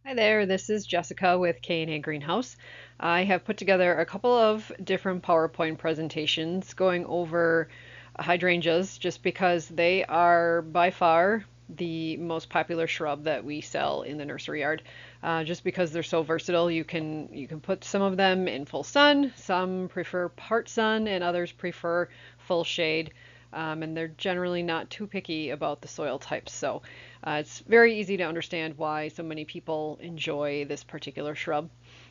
Hi there, this is Jessica with K&A Greenhouse. I have put together a couple of different PowerPoint presentations going over hydrangeas just because they are by far the most popular shrub that we sell in the nursery yard. Just because they're so versatile, you can put some of them in full sun, some prefer part sun, and others prefer full shade. And they're generally not too picky about the soil types. So it's very easy to understand why so many people enjoy this particular shrub.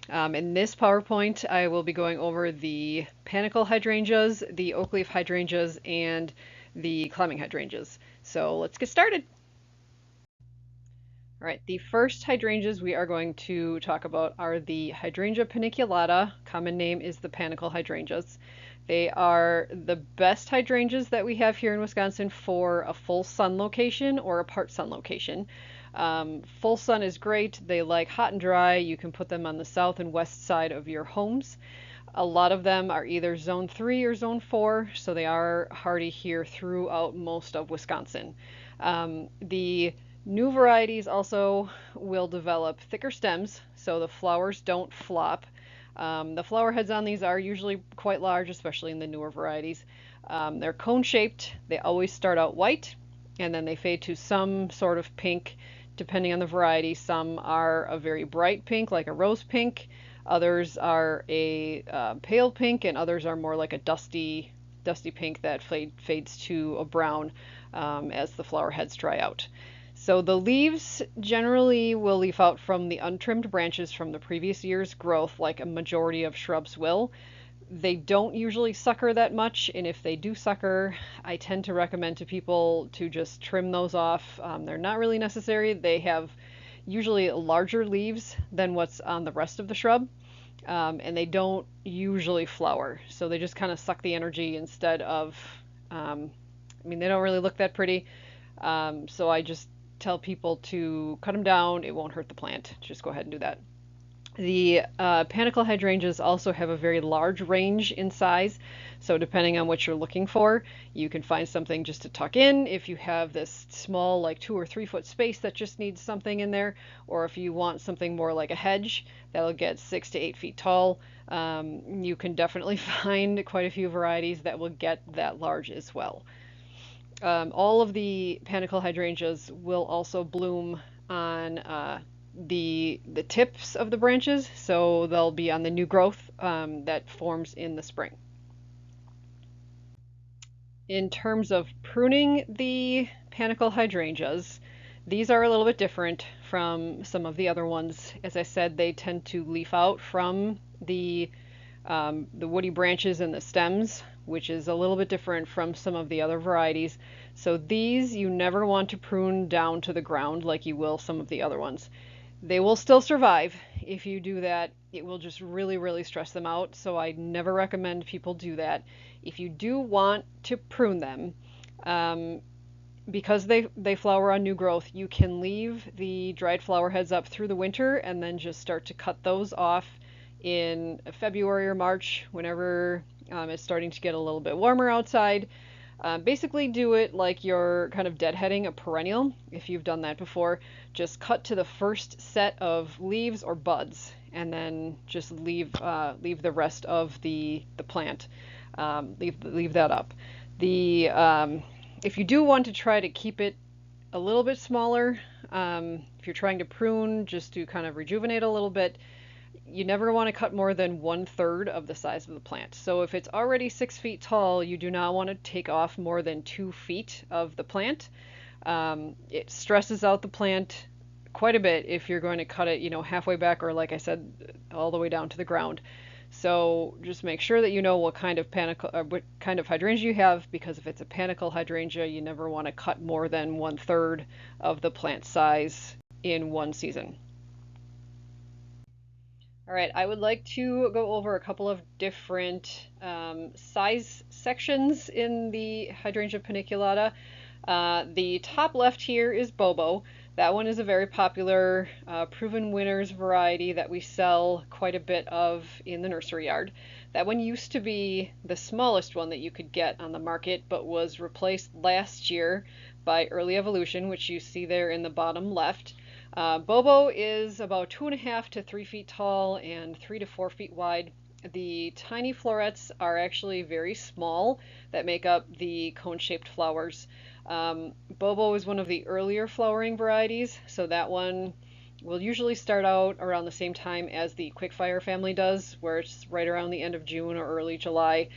In this PowerPoint, I will be going over the panicle hydrangeas, the oakleaf hydrangeas, and the climbing hydrangeas. So let's get started. All right, the first hydrangeas we are going to talk about are the Hydrangea paniculata. Common name is the panicle hydrangeas. They are the best hydrangeas that we have here in Wisconsin for a full sun location or a part sun location. Full sun is great. They like hot and dry. You can put them on the south and west side of your homes. A lot of them are either zone 3 or zone 4, so they are hardy here throughout most of Wisconsin. The new varieties also will develop thicker stems, so the flowers don't flop. The flower heads on these are usually quite large, especially in the newer varieties. They're cone shaped. They always start out white and then they fade to some sort of pink depending on the variety. Some are a very bright pink, like a rose pink. Others are a pale pink, and others are more like a dusty pink that fades to a brown as the flower heads dry out. So the leaves generally will leaf out from the untrimmed branches from the previous year's growth, like a majority of shrubs will. They don't usually sucker that much, and if they do sucker, I tend to recommend to people to just trim those off. They're not really necessary. They have usually larger leaves than what's on the rest of the shrub, and they don't usually flower. So they just kind of suck the energy instead of, they don't really look that pretty. So I just tell people to cut them down. It won't hurt the plant. Just go ahead and do that. The panicle hydrangeas also have a very large range in size, so depending on what you're looking for, you can find something just to tuck in if you have this small, like 2 or 3 foot space that just needs something in there, or if you want something more like a hedge that'll get 6 to 8 feet tall. You can definitely find quite a few varieties that will get that large as well. All of the panicle hydrangeas will also bloom on the tips of the branches, so they'll be on the new growth that forms in the spring. In terms of pruning the panicle hydrangeas, these are a little bit different from some of the other ones. As I said, they tend to leaf out from the woody branches and the stems, which is a little bit different from some of the other varieties. So these you never want to prune down to the ground like you will some of the other ones. They will still survive. If you do that, it will just really, really stress them out. So I never recommend people do that. If you do want to prune them, because they flower on new growth, you can leave the dried flower heads up through the winter and then just start to cut those off in February or March, whenever it's starting to get a little bit warmer outside. Basically do it like you're kind of deadheading a perennial. If you've done that before, just cut to the first set of leaves or buds and then just leave the rest of the plant. Leave that up. If you do want to try to keep it a little bit smaller, if you're trying to prune just to kind of rejuvenate a little bit, you never want to cut more than 1/3 of the size of the plant. So if it's already 6 feet tall, you do not want to take off more than 2 feet of the plant. It stresses out the plant quite a bit if you're going to cut it, halfway back, or like I said, all the way down to the ground. So just make sure that you know what kind of hydrangea you have, because if it's a panicle hydrangea, you never want to cut more than 1/3 of the plant size in one season. All right, I would like to go over a couple of different size sections in the Hydrangea paniculata. The top left here is Bobo. That one is a very popular proven winners variety that we sell quite a bit of in the nursery yard. That one used to be the smallest one that you could get on the market, but was replaced last year by Early Evolution, which you see there in the bottom left. Bobo is about 2.5 to 3 feet tall and 3 to 4 feet wide. The tiny florets are actually very small that make up the cone-shaped flowers. Bobo is one of the earlier flowering varieties, so that one will usually start out around the same time as the quickfire family does, where it's right around the end of June or early July.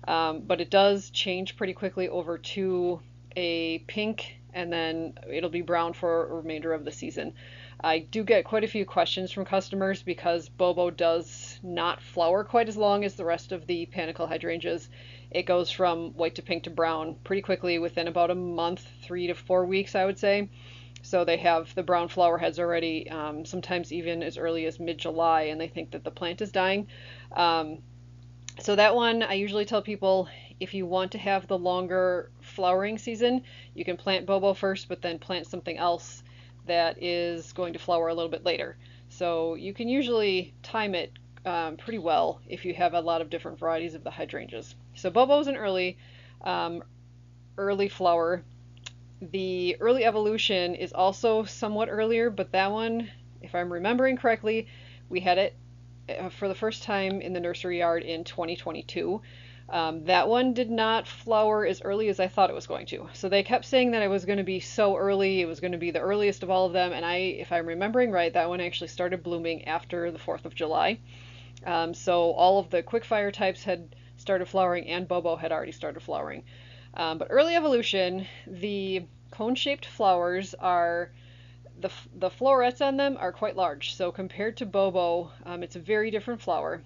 But it does change pretty quickly over to a pink, and then it'll be brown for a remainder of the season. I do get quite a few questions from customers because Bobo does not flower quite as long as the rest of the panicle hydrangeas. It goes from white to pink to brown pretty quickly within about a month, 3 to 4 weeks, I would say. So they have the brown flower heads already, sometimes even as early as mid-July, and they think that the plant is dying. So that one, I usually tell people, if you want to have the longer flowering season, you can plant Bobo first, but then plant something else that is going to flower a little bit later. So you can usually time it pretty well if you have a lot of different varieties of the hydrangeas. So Bobo is an early flower. The early evolution is also somewhat earlier, but that one, if I'm remembering correctly, we had it for the first time in the nursery yard in 2022. That one did not flower as early as I thought it was going to. So they kept saying that it was going to be so early, it was going to be the earliest of all of them, and if I'm remembering right, that one actually started blooming after the 4th of July. So all of the quickfire types had started flowering and Bobo had already started flowering. But early evolution, the cone-shaped flowers are the florets on them are quite large. So compared to Bobo, it's a very different flower,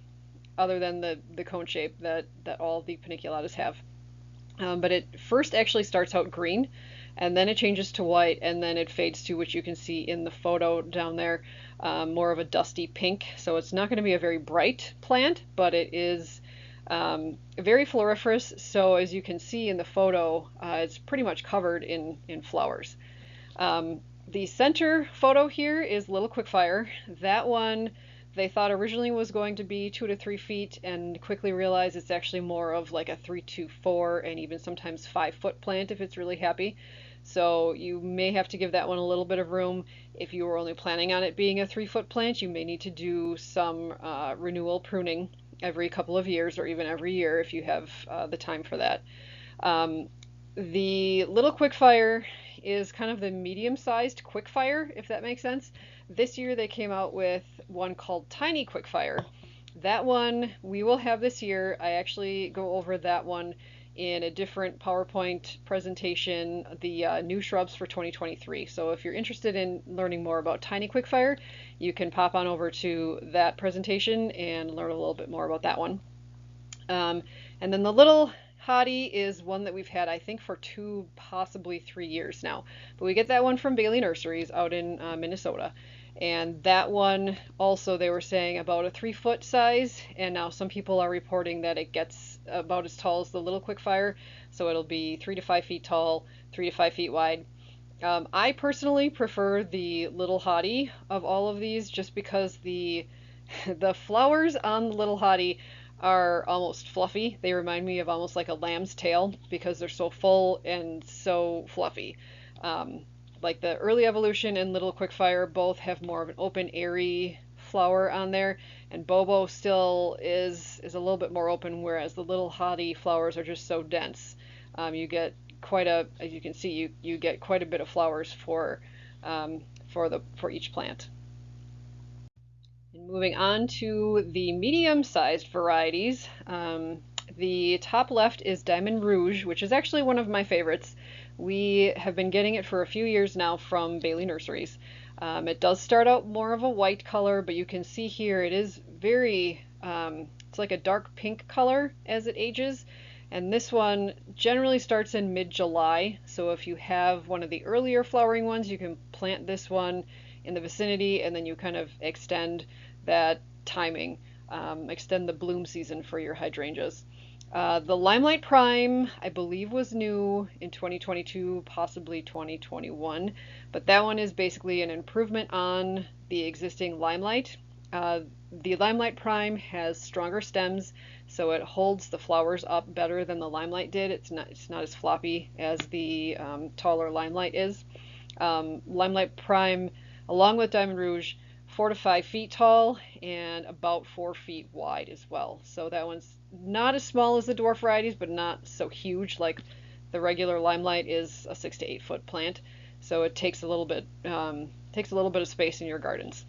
other than the cone shape that all the paniculatas have. But it first actually starts out green, and then it changes to white, and then it fades to, which you can see in the photo down there, more of a dusty pink. So it's not going to be a very bright plant, but it is very floriferous. So as you can see in the photo, it's pretty much covered in flowers. The center photo here is Little Quickfire. That one they thought originally was going to be 2 to 3 feet and quickly realized it's actually more of like a 3 to 4 and even sometimes 5-foot plant if it's really happy. So you may have to give that one a little bit of room. If you were only planning on it being a 3-foot plant, you may need to do some renewal pruning every couple of years or even every year if you have the time for that. The Little Quickfire is kind of the medium-sized quickfire, if that makes sense. This year they came out with one called Tiny Quickfire. That one we will have this year. I actually go over that one in a different PowerPoint presentation, the new shrubs for 2023. So if you're interested in learning more about Tiny Quickfire, you can pop on over to that presentation and learn a little bit more about that one. And then the Little Hottie is one that we've had, I think, for 2, possibly 3 years now. But we get that one from Bailey Nurseries out in Minnesota. And that one also, they were saying about a 3-foot size, and now some people are reporting that it gets about as tall as the Little Quickfire, so it'll be 3 to 5 feet tall, 3 to 5 feet wide. I personally prefer the Little Hottie of all of these, just because the flowers on the Little Hottie are almost fluffy. They remind me of almost like a lamb's tail because they're so full and so fluffy. Like the early evolution and Little Quickfire both have more of an open, airy flower on there, and Bobo still is a little bit more open, whereas the Little Hottie flowers are just so dense. You get quite a, as you can see, you get quite a bit of flowers for each plant. And moving on to the medium-sized varieties, the top left is Diamond Rouge, which is actually one of my favorites. We have been getting it for a few years now from Bailey Nurseries. It does start out more of a white color, but you can see here it is very, it's like a dark pink color as it ages. And this one generally starts in mid-July, so if you have one of the earlier flowering ones, you can plant this one in the vicinity, and then you kind of extend that timing, extend the bloom season for your hydrangeas. The Limelight Prime, I believe, was new in 2022, possibly 2021, but that one is basically an improvement on the existing Limelight. The Limelight Prime has stronger stems, so it holds the flowers up better than the Limelight did. It's not as floppy as the taller Limelight is. Limelight Prime along with Diamond Rouge, 4 to 5 feet tall and about 4 feet wide as well. So that one's not as small as the dwarf varieties, but not so huge like the regular Limelight is a 6 to 8 foot plant. So it takes a little bit of space in your gardens.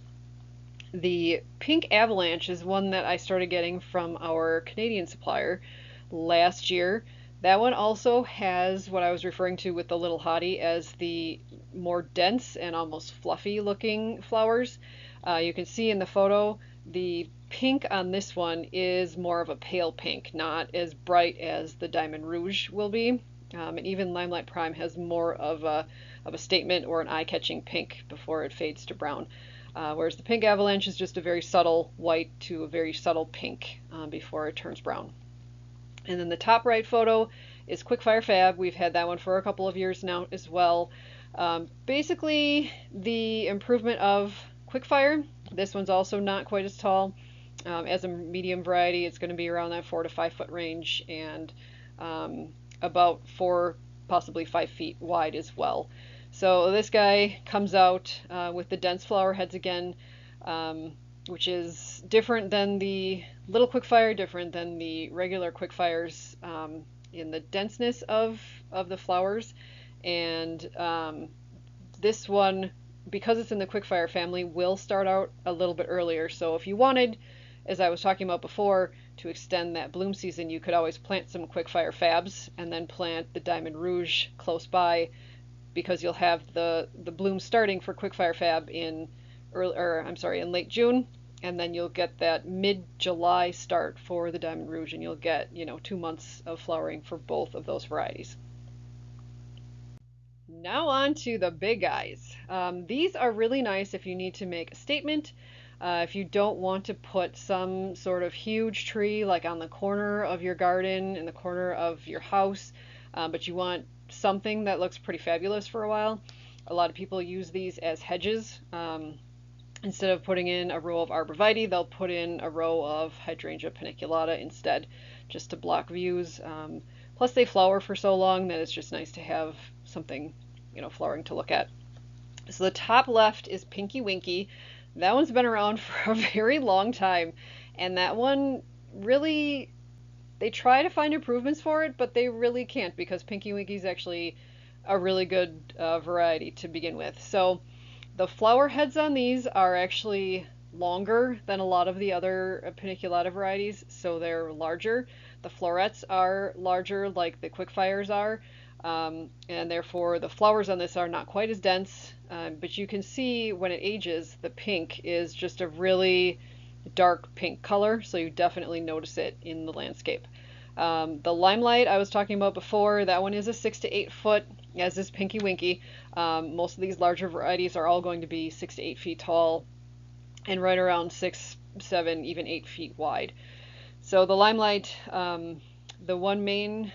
The Pink Avalanche is one that I started getting from our Canadian supplier last year. That one also has what I was referring to with the Little Hottie as the more dense and almost fluffy looking flowers. You can see in the photo the pink on this one is more of a pale pink, not as bright as the Diamond Rouge will be. And even Limelight Prime has more of a statement or an eye-catching pink before it fades to brown. Whereas the Pink Avalanche is just a very subtle white to a very subtle pink before it turns brown. And then the top right photo is Quickfire Fab. We've had that one for a couple of years now as well. Basically, the improvement of Quickfire. This one's also not quite as tall. As a medium variety, it's going to be around that 4 to 5 foot range and about 4, possibly 5 feet wide as well. So this guy comes out with the dense flower heads again, which is different than the little Quickfire, different than the regular Quickfires in the denseness of the flowers. And this one, because it's in the Quickfire family, will start out a little bit earlier. So if you wanted, as I was talking about before, to extend that bloom season, you could always plant some Quickfire Fabs and then plant the Diamond Rouge close by, because you'll have the bloom starting for Quickfire Fab in in late June, and then you'll get that mid-July start for the Diamond Rouge, and you'll get 2 months of flowering for both of those varieties. Now on to the big guys. These are really nice if you need to make a statement. If you don't want to put some sort of huge tree like on the corner of your garden, in the corner of your house, but you want something that looks pretty fabulous for a while. A lot of people use these as hedges. Instead of putting in a row of arborvitae, they'll put in a row of hydrangea paniculata instead, just to block views. Plus they flower for so long that it's just nice to have something, flowering to look at. So the top left is Pinky Winky. That one's been around for a very long time, and that one really, they try to find improvements for it, but they really can't, because Pinky Winky is actually a really good variety to begin with. So the flower heads on these are actually longer than a lot of the other paniculata varieties, so they're larger. The florets are larger like the Quickfires are, and therefore the flowers on this are not quite as dense, but you can see when it ages, the pink is just a really dark pink color, so you definitely notice it in the landscape. The Limelight I was talking about before, that one is a 6 to 8 foot, as is Pinky Winky. Most of these larger varieties are all going to be 6 to 8 feet tall and right around 6, 7, even 8 feet wide. So the Limelight, the one main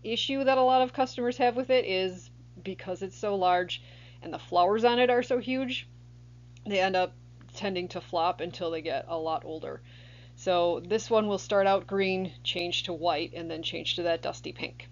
issue that a lot of customers have with it is because it's so large and the flowers on it are so huge, they end up tending to flop until they get a lot older. So this one will start out green, change to white, and then change to that dusty pink.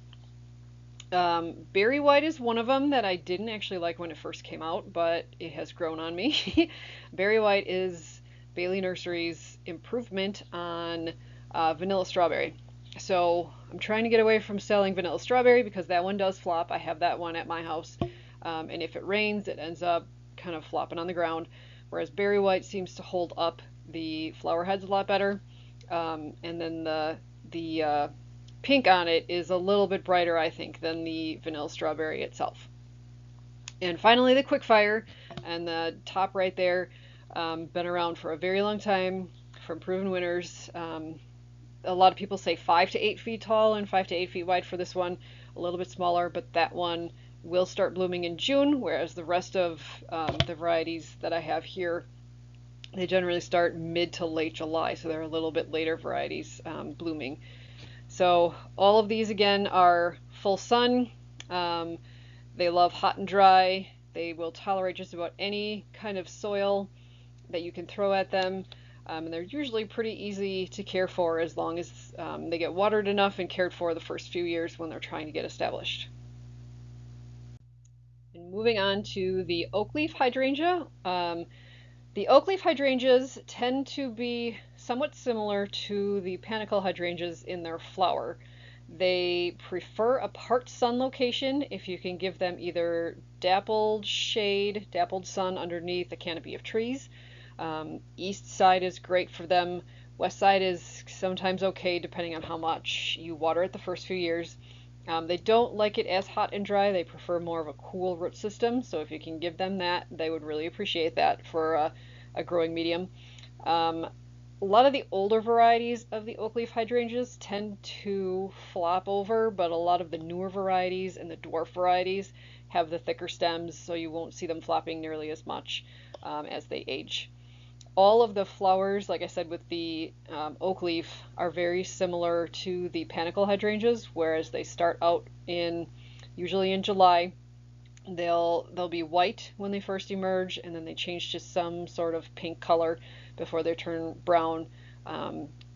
Berry White is one of them that I didn't actually like when it first came out, but it has grown on me. Berry White is Bailey Nursery's improvement on Vanilla Strawberry. So I'm trying to get away from selling Vanilla Strawberry because that one does flop. I have that one at my house, and if it rains, it ends up kind of flopping on the ground, whereas Berry White seems to hold up the flower heads a lot better. And then the pink on it is a little bit brighter, I think, than the Vanilla Strawberry itself. And finally, the Quickfire, and the top right there, been around for a very long time, from proven winners. A lot of people say 5 to 8 feet tall and 5 to 8 feet wide for this one, a little bit smaller, but that one will start blooming in June, whereas the rest of the varieties that I have here, they generally start mid to late July, so they're a little bit later varieties blooming. So all of these again are full sun. They love hot and dry. They will tolerate just about any kind of soil that you can throw at them. And they're usually pretty easy to care for as long as they get watered enough and cared for the first few years when they're trying to get established. And Moving on to the Oakleaf hydrangea. The Oakleaf hydrangeas tend to be somewhat similar to the Panicle hydrangeas in their flower. They prefer a part sun location if you can give them either dappled shade, dappled sun underneath a canopy of trees. East side is great for them. West side is sometimes okay depending on how much you water it the first few years. They don't like it as hot and dry. They prefer more of a cool root system. So if you can give them that, they would really appreciate that for a growing medium. A lot of the older varieties of the Oakleaf hydrangeas tend to flop over, but a lot of the newer varieties and the dwarf varieties have the thicker stems, so you won't see them flopping nearly as much as they age. All of the flowers, like I said, with the Oakleaf are very similar to the Panicle hydrangeas, whereas they start out usually in July. They'll be white when they first emerge, and then they change to some sort of pink color before they turn brown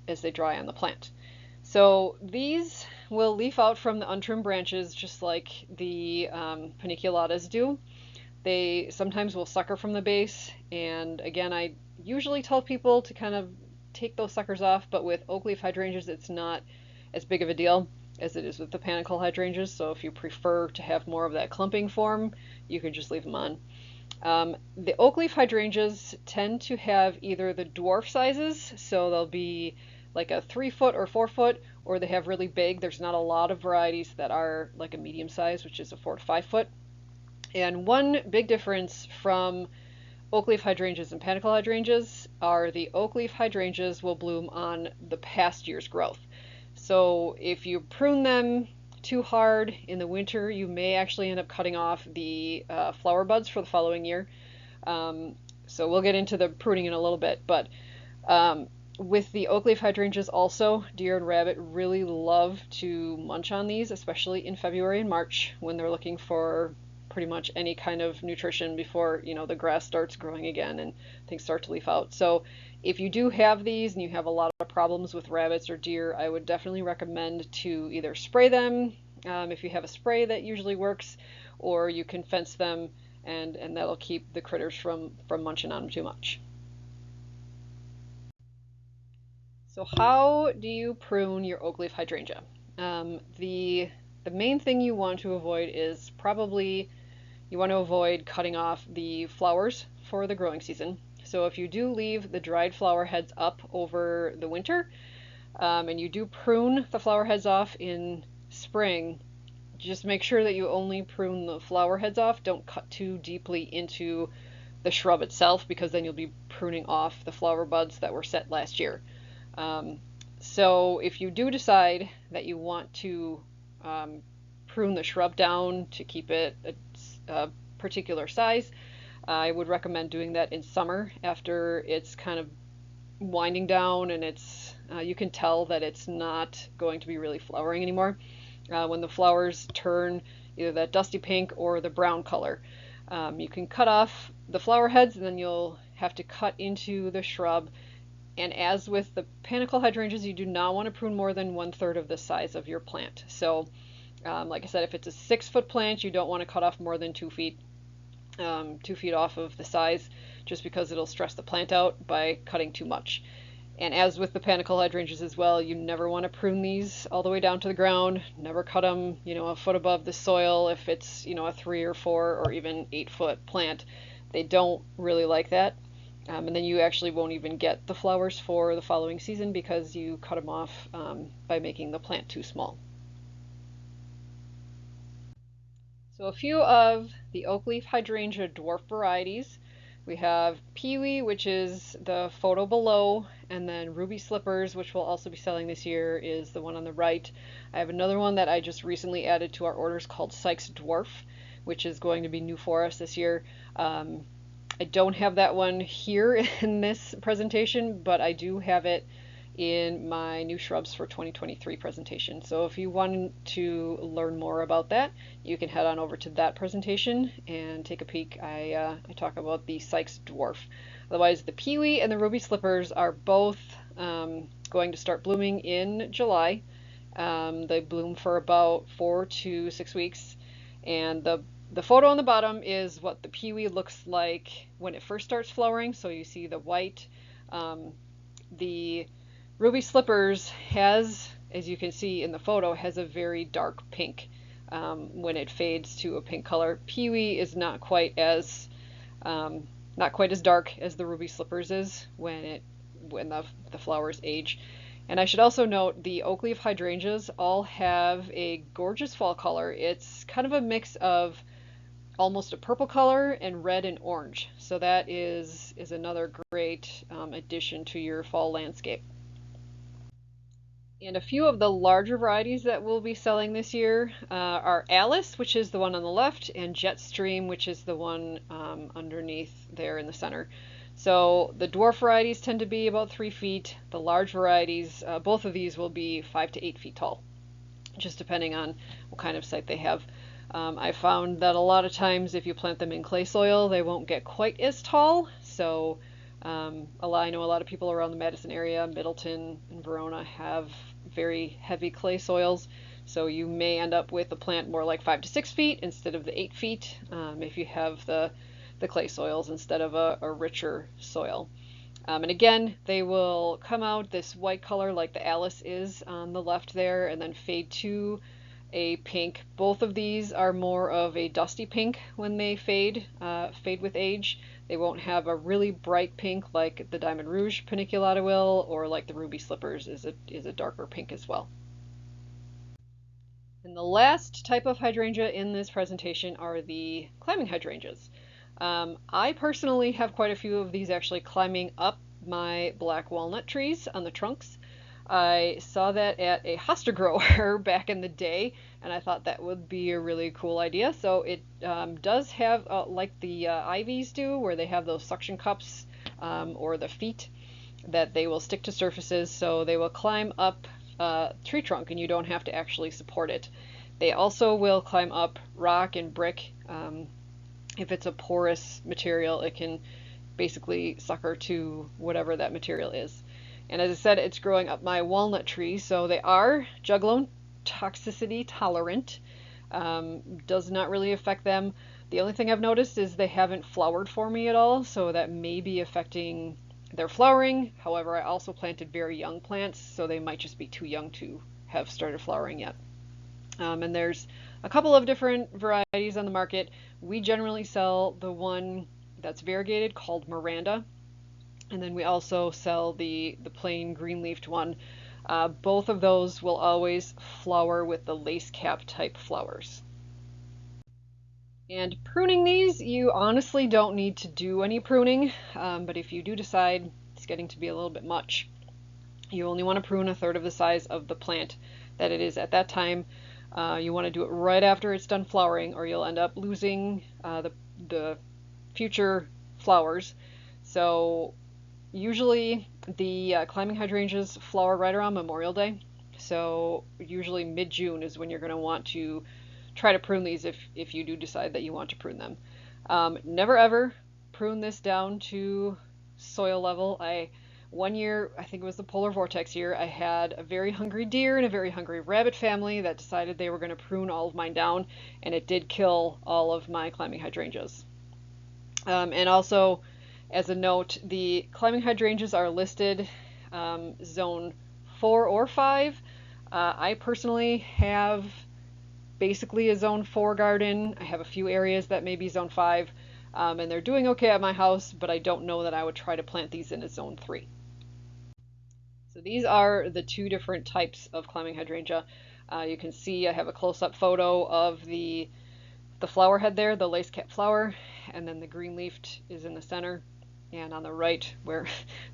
as they dry on the plant. So these will leaf out from the untrimmed branches just like the paniculatas do. They sometimes will sucker from the base, and again, I usually tell people to kind of take those suckers off, but with Oakleaf hydrangeas, it's not as big of a deal as it is with the Panicle hydrangeas, so if you prefer to have more of that clumping form, you can just leave them on. The Oakleaf hydrangeas tend to have either the dwarf sizes, so they'll be like a 3 foot or 4 foot, or they have really big. There's not a lot of varieties that are like a medium size, which is a 4 to 5 foot. And one big difference from Oakleaf hydrangeas and Panicle hydrangeas are the Oakleaf hydrangeas will bloom on the past year's growth. So if you prune them too hard in the winter, you may actually end up cutting off the flower buds for the following year. So we'll get into the pruning in a little bit, but with the Oakleaf hydrangeas also, deer and rabbit really love to munch on these, especially in February and March when they're looking for pretty much any kind of nutrition before the grass starts growing again and things start to leaf out. So if you do have these and you have a lot of problems with rabbits or deer, I would definitely recommend to either spray them if you have a spray that usually works, or you can fence them and that'll keep the critters from munching on them too much. So how do you prune your Oakleaf hydrangea? The main thing you want to avoid is probably you want to avoid cutting off the flowers for the growing season. So if you do leave the dried flower heads up over the winter, and you do prune the flower heads off in spring, just make sure that you only prune the flower heads off. Don't cut too deeply into the shrub itself, because then you'll be pruning off the flower buds that were set last year. So if you do decide that you want to prune the shrub down to keep it a particular size, I would recommend doing that in summer after it's kind of winding down and you can tell that it's not going to be really flowering anymore. When the flowers turn either that dusty pink or the brown color, you can cut off the flower heads, and then you'll have to cut into the shrub. And as with the Panicle hydrangeas, you do not want to prune more than 1/3 of the size of your plant. So like I said, if it's a 6-foot plant, you don't want to cut off more than 2 feet, 2 feet off of the size, just because it'll stress the plant out by cutting too much. And as with the Panicle hydrangeas as well, you never want to prune these all the way down to the ground. Never cut them, a foot above the soil if it's, a 3 or 4 or even 8-foot plant. They don't really like that. And then you actually won't even get the flowers for the following season because you cut them off by making the plant too small. So a few of the Oakleaf hydrangea dwarf varieties. We have Peewee, which is the photo below, and then Ruby Slippers, which we'll also be selling this year, is the one on the right. I have another one that I just recently added to our orders called Sykes Dwarf, which is going to be new for us this year. I don't have that one here in this presentation, but I do have it in my new shrubs for 2023 presentation. So if you want to learn more about that, you can head on over to that presentation and take a peek. I talk about the Sykes Dwarf. Otherwise, the Peewee and the Ruby Slippers are both going to start blooming in July. They bloom for about 4 to 6 weeks, and the The photo on the bottom is what the peewee looks like when it first starts flowering. So you see the white. The ruby slippers has, as you can see in the photo, has a very dark pink when it fades to a pink color. Peewee is not quite as dark as the ruby slippers is when the flowers age. And I should also note the Oakleaf hydrangeas all have a gorgeous fall color. It's kind of a mix of almost a purple color and red and orange. So that is another great addition to your fall landscape. And a few of the larger varieties that we'll be selling this year are Alice, which is the one on the left, and Jetstream, which is the one underneath there in the center. So the dwarf varieties tend to be about 3 feet. The large varieties, both of these will be 5 to 8 feet tall, just depending on what kind of site they have. I found that a lot of times if you plant them in clay soil, they won't get quite as tall. So I know a lot of people around the Madison area, Middleton and Verona, have very heavy clay soils. So you may end up with a plant more like 5 to 6 feet instead of the 8 feet if you have the clay soils instead of a richer soil. And again, they will come out this white color like the Alice is on the left there, and then fade to a pink. Both of these are more of a dusty pink when they fade with age. They won't have a really bright pink like the Diamond Rouge Paniculata will, or like the Ruby Slippers is a darker pink as well. And the last type of hydrangea in this presentation are the climbing hydrangeas. I personally have quite a few of these actually climbing up my black walnut trees on the trunks. I saw that at a hosta grower back in the day, and I thought that would be a really cool idea. So it does have, like the ivies do, where they have those suction cups or the feet that they will stick to surfaces, so they will climb up a tree trunk and you don't have to actually support it. They also will climb up rock and brick. If it's a porous material, it can basically sucker to whatever that material is. And as I said, it's growing up my walnut tree, so they are juglone toxicity tolerant. Does not really affect them. The only thing I've noticed is they haven't flowered for me at all, so that may be affecting their flowering. However, I also planted very young plants, so they might just be too young to have started flowering yet. And there's a couple of different varieties on the market. We generally sell the one that's variegated called Miranda. And then we also sell the plain green-leafed one. Both of those will always flower with the lace cap type flowers. And pruning these, you honestly don't need to do any pruning, but if you do decide it's getting to be a little bit much, you only want to prune a third of the size of the plant that it is at that time. You want to do it right after it's done flowering, or you'll end up losing the future flowers. So usually the climbing hydrangeas flower right around Memorial Day. So usually mid-June is when you're going to want to try to prune these if you do decide that you want to prune them. Never ever prune this down to soil level. One year, I think it was the polar vortex year, I had a very hungry deer and a very hungry rabbit family that decided they were going to prune all of mine down, and it did kill all of my climbing hydrangeas. And also, as a note, the climbing hydrangeas are listed zone 4 or 5. I personally have basically a zone 4 garden. I have a few areas that may be zone 5, and they're doing okay at my house, but I don't know that I would try to plant these in a zone 3. So these are the two different types of climbing hydrangea. You can see I have a close-up photo of the flower head there, the lace cap flower, and then the green leafed is in the center. And on the right, where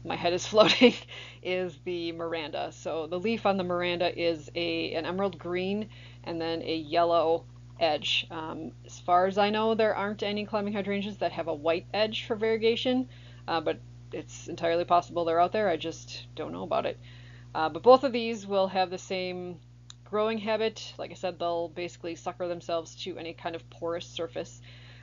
my head is floating, is the Miranda. So the leaf on the Miranda is an emerald green and then a yellow edge. As far as I know, there aren't any climbing hydrangeas that have a white edge for variegation, but it's entirely possible they're out there. I just don't know about it. But both of these will have the same growing habit. Like I said, they'll basically sucker themselves to any kind of porous surface.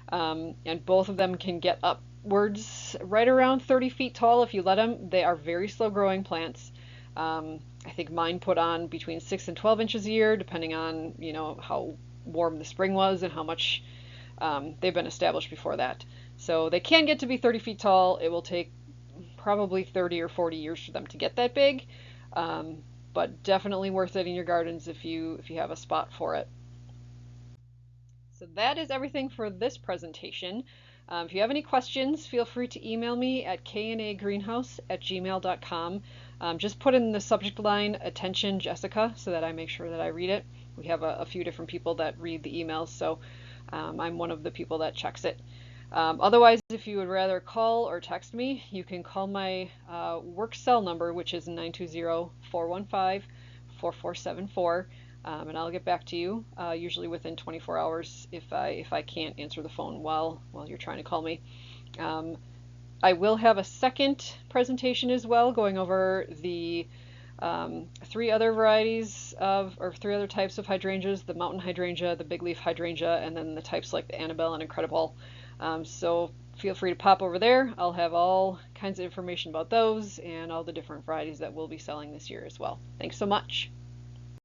And both of them can get upwards right around 30 feet tall if you let them. They are very slow growing plants. I think mine put on between 6 and 12 inches a year, depending on how warm the spring was and how much They've been established before that. So they can get to be 30 feet tall. It will take probably 30 or 40 years for them to get that big, but definitely worth it in your gardens if you have a spot for it. So that is everything for this presentation. If you have any questions, feel free to email me at knagreenhouse@gmail.com. Just put in the subject line, "Attention Jessica," so that I make sure that I read it. We have a few different people that read the emails, so I'm one of the people that checks it. Otherwise, if you would rather call or text me, you can call my work cell number, which is 920-415-4474, and I'll get back to you, usually within 24 hours if I can't answer the phone while you're trying to call me. I will have a second presentation as well, going over the three other types of hydrangeas: the mountain hydrangea, the big leaf hydrangea, and then the types like the Annabelle and Incredible. So feel free to pop over there. I'll have all kinds of information about those and all the different varieties that we'll be selling this year as well. Thanks so much.